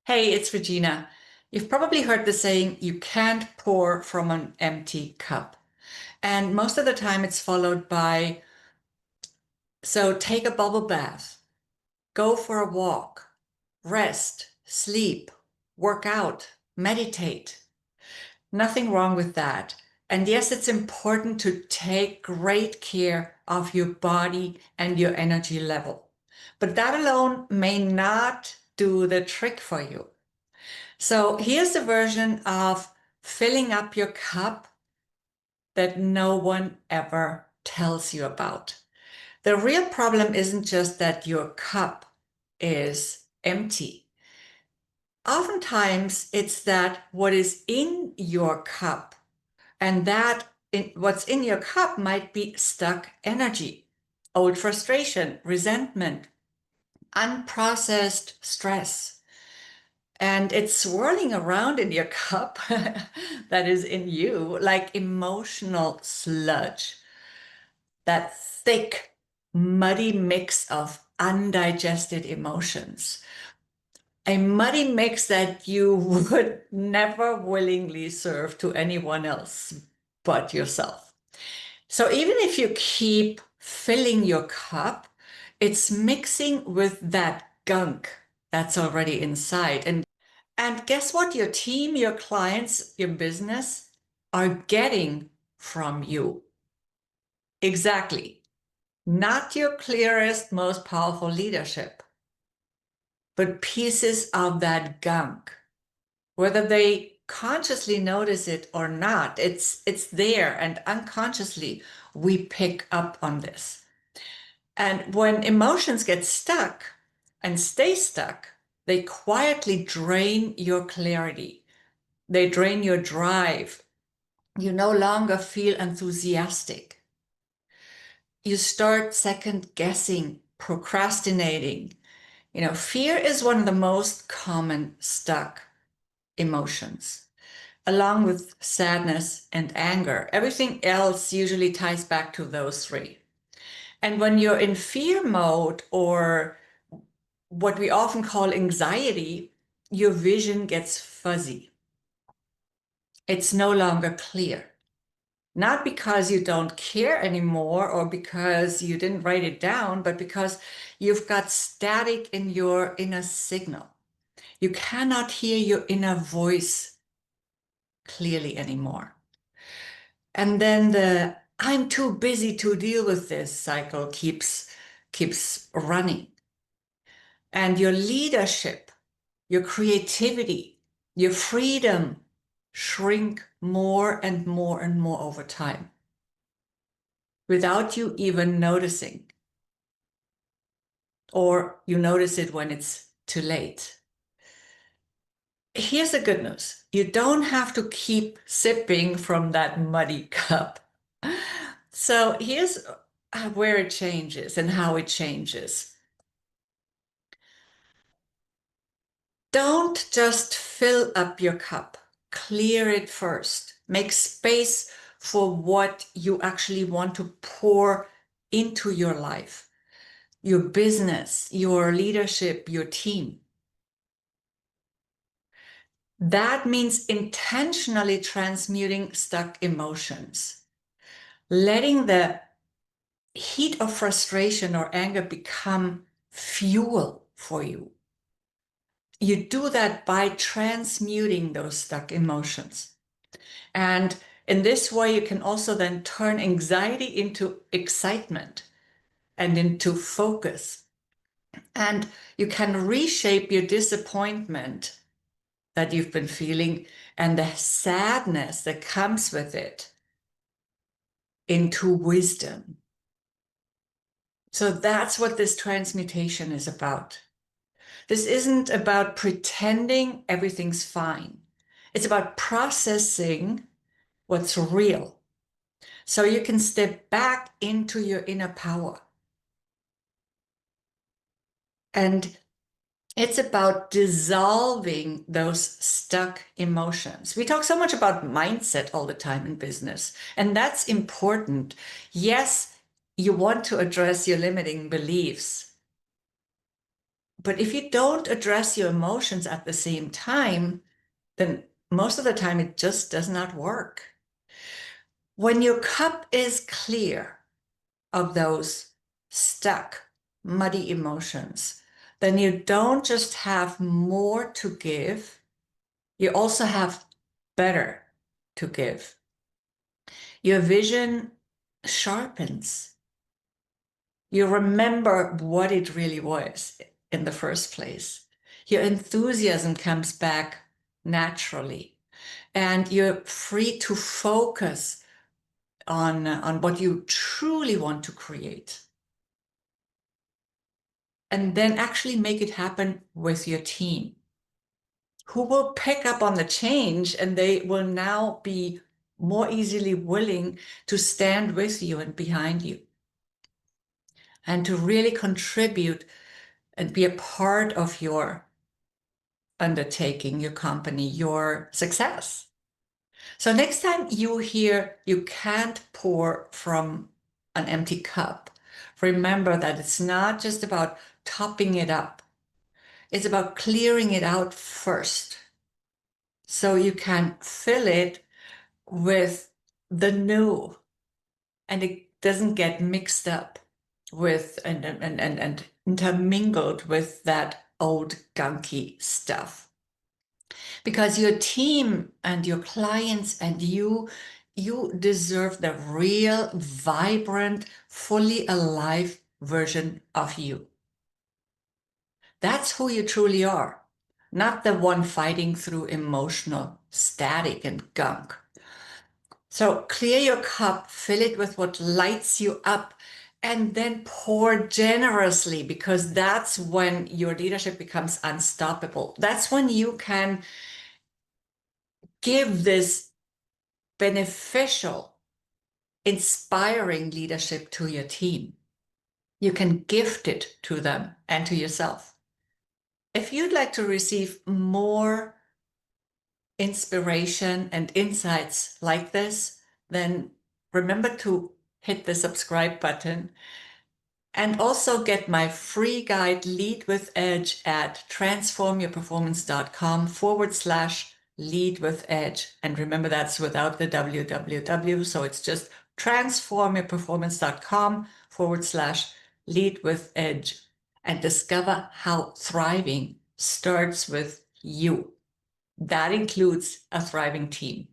Hey, it's Regina. You've probably heard the saying, you can't pour from an empty cup. And most of the time it's followed by, so take a bubble bath, go for a walk, rest, sleep, work out, meditate. Nothing wrong with that. And yes, it's important to take great care of your body and your energy level. But that alone may not do the trick for you. So here's a version of filling up your cup that no one ever tells you about. The real problem isn't just that your cup is empty. Oftentimes, it's that what is in your cup and what's in your cup might be stuck energy, old frustration, resentment, unprocessed stress. And it's swirling around in your cup that is in you like emotional sludge, that thick, muddy mix of undigested emotions. A muddy mix that you would never willingly serve to anyone else but yourself. So even if you keep filling your cup, it's mixing with that gunk that's already inside. And guess what? Your team, your clients, your business are getting from you. Exactly. Not your clearest, most powerful leadership, but pieces of that gunk. Whether they consciously notice it or not, it's there, and unconsciously we pick up on this. And when emotions get stuck and stay stuck, they quietly drain your clarity. They drain your drive. You no longer feel enthusiastic. You start second guessing, procrastinating. Fear is one of the most common stuck emotions, along with sadness and anger. Everything else usually ties back to those three. And when you're in fear mode, or what we often call anxiety, your vision gets fuzzy. It's no longer clear. Not because you don't care anymore or because you didn't write it down, but because you've got static in your inner signal. You cannot hear your inner voice clearly anymore. And then the I'm too busy to deal with this cycle keeps running. And your leadership, your creativity, your freedom shrink more and more and more over time without you even noticing. Or you notice it when it's too late. Here's the good news. You don't have to keep sipping from that muddy cup. So here's where it changes and how it changes. Don't just fill up your cup. Clear it first. Make space for what you actually want to pour into your life, your business, your leadership, your team. That means intentionally transmuting stuck emotions, letting the heat of frustration or anger become fuel for you. You do that by transmuting those stuck emotions. And in this way, you can also then turn anxiety into excitement and into focus. And you can reshape your disappointment that you've been feeling and the sadness that comes with it into wisdom. So that's what this transmutation is about. This isn't about pretending everything's fine. It's about processing what's real so you can step back into your inner power. And it's about dissolving those stuck emotions. We talk so much about mindset all the time in business, and that's important. Yes, you want to address your limiting beliefs, But if you don't address your emotions at the same time, then most of the time it just does not work. When your cup is clear of those stuck, muddy emotions, then you don't just have more to give, you also have better to give. Your vision sharpens. You remember what it really was in the first place. Your enthusiasm comes back naturally, and you're free to focus on what you truly want to create. And then actually make it happen with your team, who will pick up on the change, and they will now be more easily willing to stand with you and behind you and to really contribute and be a part of your undertaking, your company, your success. So next time you hear you can't pour from an empty cup, remember that it's not just about topping it up. It's about clearing it out first so you can fill it with the new, and it doesn't get mixed up with and intermingled with that old gunky stuff. Because your team and your clients and you deserve the real, vibrant, fully alive version of you. That's who you truly are, not the one fighting through emotional static and gunk. So clear your cup, fill it with what lights you up, and then pour generously, because that's when your leadership becomes unstoppable. That's when you can give this beneficial, inspiring leadership to your team. You can gift it to them and to yourself. If you'd like to receive more inspiration and insights like this, then remember to hit the subscribe button and also get my free guide, Lead with Edge, at transformyourperformance.com/lead with edge. And remember, that's without the www. So it's just transformyourperformance.com/lead with edge, and discover how thriving starts with you. That includes a thriving team.